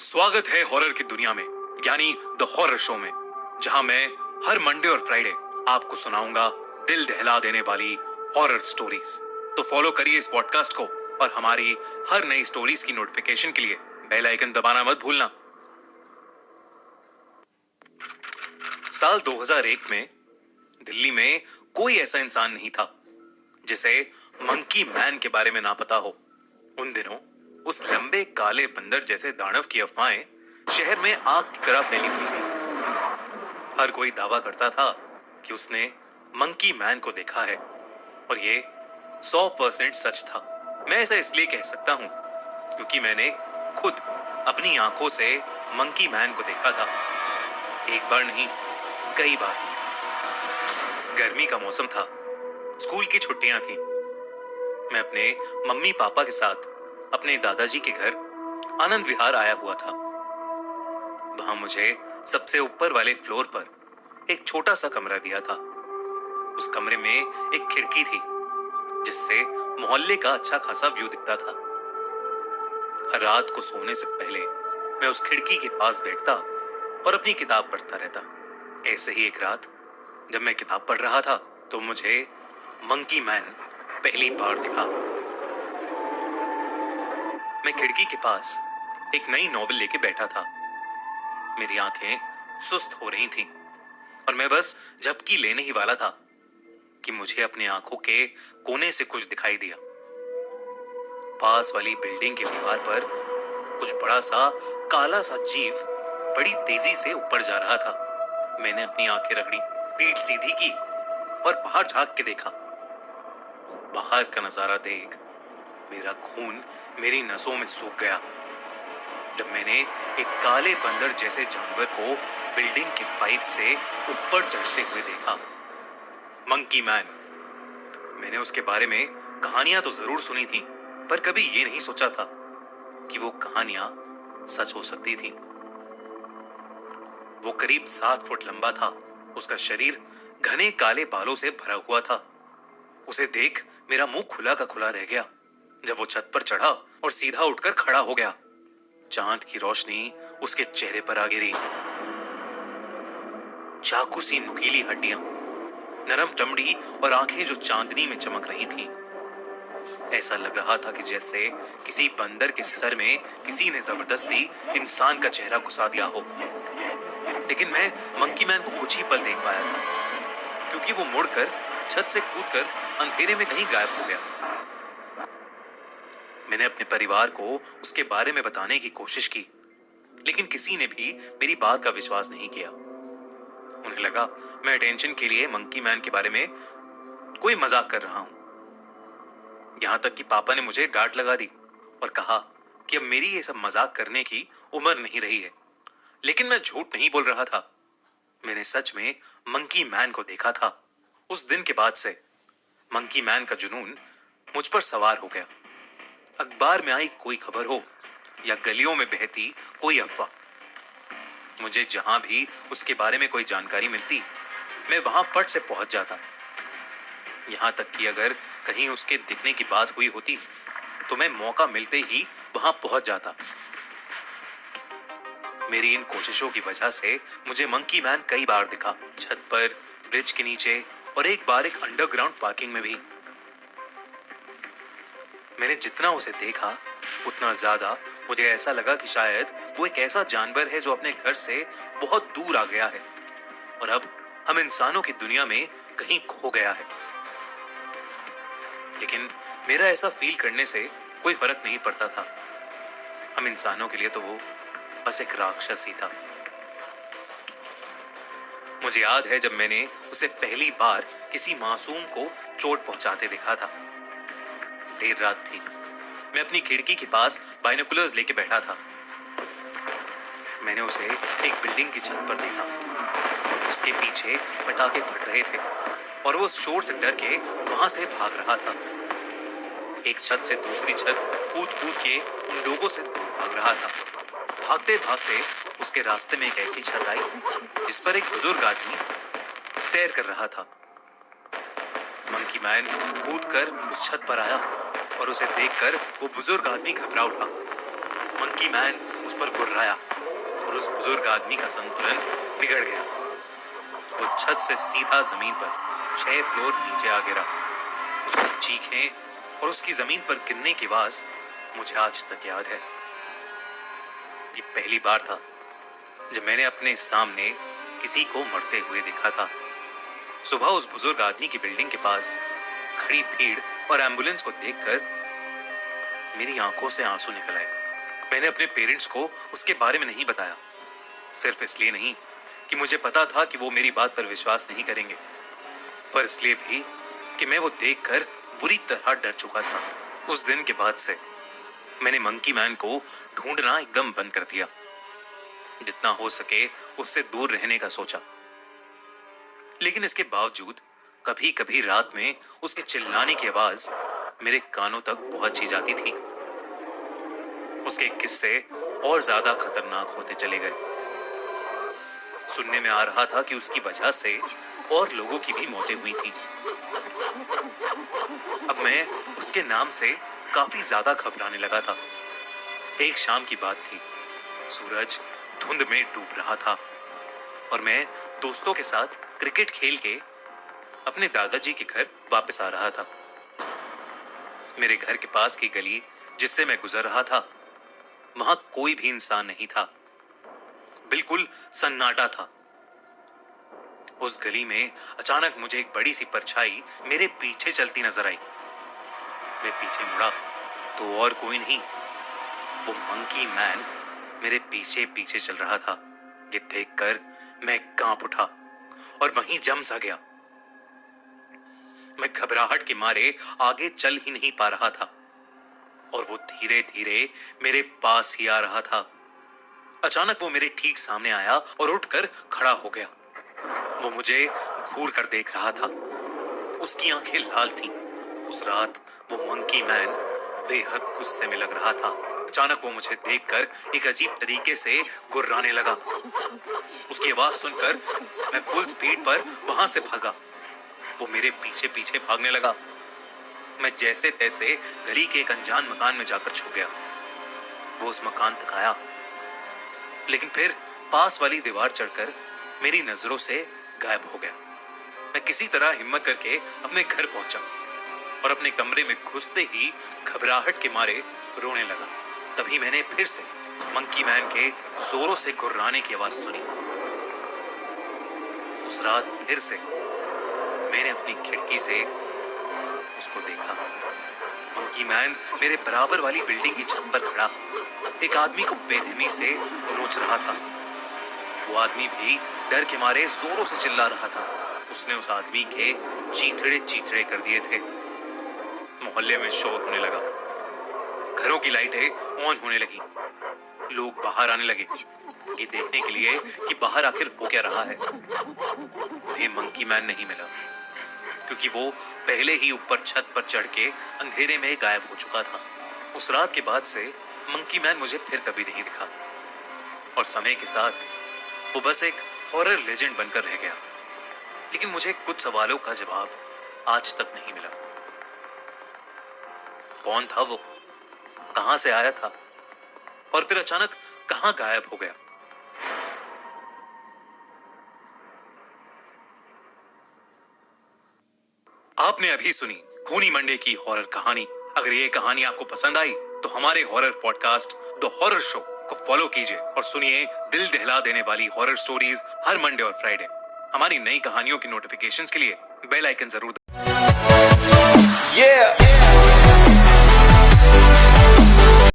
स्वागत है हॉरर की दुनिया में, यानी द हॉरर शो में, जहां मैं हर मंडे और फ्राइडे आपको सुनाऊंगा दिल दहला देने वाली हॉरर स्टोरीज। तो फॉलो करिए इस पॉडकास्ट को और हमारी हर नई स्टोरीज की नोटिफिकेशन के लिए बेल आइकन दबाना मत भूलना। साल 2001 में दिल्ली में कोई ऐसा इंसान नहीं था जिसे मंकी मैन के बारे में ना पता हो। उन दिनों उस लंबे काले बंदर जैसे दानव की अफवाहें शहर में आग की तरह फैली हुई थी। हर कोई दावा करता था कि उसने मंकी मैन को देखा है और ये 100% सच था। मैं ऐसा इसलिए कह सकता हूं क्योंकि मैंने खुद अपनी आंखों से मंकी मैन को देखा था। एक बार नहीं, कई बार। गर्मी का मौसम था, स्कूल की छुट्टियां थी। मैं अपने मम्मी पापा के साथ अपने दादाजी के घर आनंद विहार आया हुआ था। वहां मुझे सबसे ऊपर वाले फ्लोर पर एक छोटा सा कमरा दिया था। उस कमरे में एक खिड़की थी जिससे मोहल्ले का अच्छा खासा व्यू दिखता था। हर रात को सोने से पहले मैं उस खिड़की के पास बैठता और अपनी किताब पढ़ता रहता। ऐसे ही एक रात जब मैं किताब पढ़ रहा था तो मुझे मंकी मैन पहली बार दिखा। मैं खिड़की के पास एक नई नॉवेल लेके बैठा था। मेरी आंखें सुस्त हो रही थीं और मैं बस झपकी लेने ही वाला था कि मुझे अपनी आंखों के कोने से कुछ दिखाई दिया। पास वाली बिल्डिंग की दीवार पर कुछ बड़ा सा काला सा जीव बड़ी तेजी से ऊपर जा रहा था। मैंने अपनी आंखें रगड़ी, पीठ सीधी की और बाहर झांक के देखा। बाहर का नजारा देख मेरा खून मेरी नसों में सूख गया। जब मैंने एक काले बंदर जैसे जानवर को बिल्डिंग की पाइप से ऊपर चढ़ते हुए देखा। Monkey man. मैंने उसके बारे में कहानियां तो जरूर सुनी थी, पर कभी ये नहीं सोचा था कि वो कहानियां सच हो सकती थी। वो करीब 7 फुट लंबा था। उसका शरीर घने काले बालों से भरा हुआ था। उसे देख मेरा मुंह खुला का खुला रह गया जब वो छत पर चढ़ा और सीधा उठकर खड़ा हो गया। चांद की रोशनी उसके चेहरे पर आ गिरी। चाकू सी नुकीली हड्डियां, नरम चमड़ी और आंखें जो चांदनी में चमक रही थीं। ऐसा लग रहा था कि जैसे किसी बंदर के सर में किसी ने जबरदस्ती इंसान का चेहरा घुसा दिया हो। लेकिन मैं मंकी मैन को कुछ ही पल देख पाया था क्योंकि वो मुड़कर छत से कूदकर अंधेरे में कहीं गायब हो गया। मैंने अपने परिवार को उसके बारे में बताने की कोशिश की, लेकिन किसी ने भी मेरी बात का विश्वास नहीं किया। उन्हें लगा मैं अटेंशन के लिए मंकी मैन के बारे में कोई मजाक कर रहा हूं। यहां तक कि पापा ने मुझे डांट लगा दी और कहा कि अब मेरी ये सब मजाक करने की उम्र नहीं रही है। लेकिन मैं झूठ नहीं बोल रहा था। मैंने सच में मंकी मैन को देखा था। उस दिन के बाद से मंकी मैन का जुनून मुझ पर सवार हो गया। अखबार में आई कोई खबर हो या गलियों में बहती कोई अफवाह, मुझे जहां भी उसके बारे में कोई जानकारी मिलती मैं वहां फट से पहुंच जाता। यहां तक कि अगर कहीं उसके दिखने की बात हुई होती तो मैं मौका मिलते ही वहां पहुंच जाता। मेरी इन कोशिशों की वजह से मुझे मंकी मैन कई बार दिखा, छत पर, ब्रिज के नीचे और एक बार एक अंडरग्राउंड पार्किंग में भी। मैंने जितना उसे देखा उतना ज्यादा मुझे ऐसा लगा कि शायद वो एक ऐसा जानवर है जो अपने घर से बहुत दूर आ गया है और अब हम इंसानों की दुनिया में कहीं खो गया है। लेकिन मेरा ऐसा फील करने से कोई फर्क नहीं पड़ता था। हम इंसानों के लिए तो वो बस एक राक्षस ही था। मुझे याद है जब मैंने उसे पहली बार किसी मासूम को चोट पहुंचाते देखा था। देर रात थी। मैं अपनी खिड़की के पास बाइनोकुलर्स लेके बैठा था। मैंने उसे एक बिल्डिंग की छत पर देखा। उसके पीछे पटाखे फट रहे थे और वो शोर से डर के वहां से भाग रहा था। एक छत से दूसरी छत कूद कूद के उन लोगों से दूर भाग रहा था। भागते भागते उसके रास्ते में एक ऐसी छत आई जिस पर एक बुजुर्ग आदमी सैर कर रहा था। मंकी मैन कूदकर उस छत पर आया और उसे देखकर वो बुजुर्ग आदमी घबरा उठा। मंकी मैन उस पर गुर्राया और उस बुजुर्ग आदमी का संतुलन बिगड़ गया। वो छत से सीधा जमीन पर 6 फ्लोर नीचे आ गिरा। उसकी चीखें और उसकी जमीन पर गिरने की आवाज मुझे आज तक याद है। ये पहली बार था जब मैंने अपने सामने किसी को मरते हुए देखा था। सुबह उस बुजुर्ग आदमी की बिल्डिंग के पास खड़ी भीड़ और एम्बुलेंस को देखकर मेरी आंखों से आंसू निकल आए। मैंने अपने पेरेंट्स को उसके बारे में नहीं बताया, सिर्फ इसलिए नहीं कि मुझे पता था कि वो मेरी बात पर विश्वास नहीं करेंगे, पर इसलिए भी कि मैं वो देखकर बुरी तरह डर चुका था। उस दिन के बाद से मैंने मंकी मैन को ढूंढना एकदम बंद कर दिया। जितना हो सके उससे दूर रहने का सोचा, लेकिन इसके बावजूद कभी कभी रात में उसके चिल्लाने की आवाज मेरे कानों तक पहुंची जाती थी। उसके किस्से और ज्यादा खतरनाक होते चले गए। सुनने में आ रहा था कि उसकी वजह से और लोगों की भी मौतें हुई थी। अब मैं उसके नाम से काफी ज्यादा घबराने लगा था। एक शाम की बात थी, सूरज धुंध में डूब रहा था और मैं दोस्तों के साथ क्रिकेट खेल के अपने दादाजी के घर वापस आ रहा था। मेरे घर के पास की गली जिससे मैं गुजर रहा था, वहां कोई भी इंसान नहीं था, बिल्कुल सन्नाटा था। उस गली में अचानक मुझे एक बड़ी सी परछाई मेरे पीछे चलती नजर आई। मैं पीछे मुड़ा तो और कोई नहीं, वो मंकी मैन मेरे पीछे पीछे चल रहा था। ये देखकर मैं कांप उठा और वहीं जम सा गया। मैं घबराहट के मारे आगे चल ही नहीं पा रहा था और वो धीरे धीरे मेरे पास ही आ रहा था। अचानक वो मेरे ठीक सामने आया और उठकर खड़ा हो गया। वो मुझे घूर कर देख रहा था। उसकी आंखें लाल थीं। उस रात वो मंकी मैन बेहद गुस्से में लग रहा था। अचानक वो मुझे देखकर एक अजीब तरीके से गुर्राने लगा। उसकी आवाज सुनकर मैं फुल स्पीड पर वहां से भागा। वो मेरे पीछे पीछे भागने लगा। मैं जैसे तैसे गली के एक अनजान मकान में जाकर छुप गया। वो उस मकान तक आया, लेकिन फिर पास वाली दीवार चढ़कर मेरी नजरों से गायब हो गया। मैं किसी तरह हिम्मत करके अपने घर पहुंचा और अपने कमरे में घुसते ही घबराहट के मारे रोने लगा। तभी मैंने फिर से मंकी मैन के जोरों से गुर्राने की आवाज सुनी। उस रात फिर से मैंने अपनी खिड़की से उसको देखा। मंकी मैन मेरे बराबर वाली बिल्डिंग की छत पर खड़ा एक आदमी को बेरहमी से नोच रहा था। वो आदमी भी डर के मारे जोरों से चिल्ला रहा था। उसने उस आदमी के चीथड़े चीथड़े कर दिए थे। मोहल्ले में शोर होने लगा। घरों की लाइटें ऑन होने लगी। लोग बाहर आने लगे ये देखने के लिए कि बाहर आखिर हो क्या रहा है। उन्हें मंकी मैन नहीं मिला, क्योंकि वो पहले ही ऊपर छत पर चढ़ के अंधेरे में गायब हो चुका था। उस रात के बाद से मंकी मैन मुझे फिर कभी नहीं दिखा और समय के साथ वो बस एक हॉरर लेजेंड बनकर रह गया। लेकिन मुझे कुछ सवालों का जवाब आज तक नहीं मिला। कौन था वो, कहां से आया था और फिर अचानक कहां गायब हो गया? आपने अभी सुनी खूनी मंडे की हॉरर कहानी। अगर ये कहानी आपको पसंद आई तो हमारे horror podcast the horror show को फॉलो कीजिए और सुनिए दिल दहला देने वाली हॉरर स्टोरीज हर मंडे और फ्राइडे। हमारी नई कहानियों की नोटिफिकेशंस के लिए बेल आइकन जरूर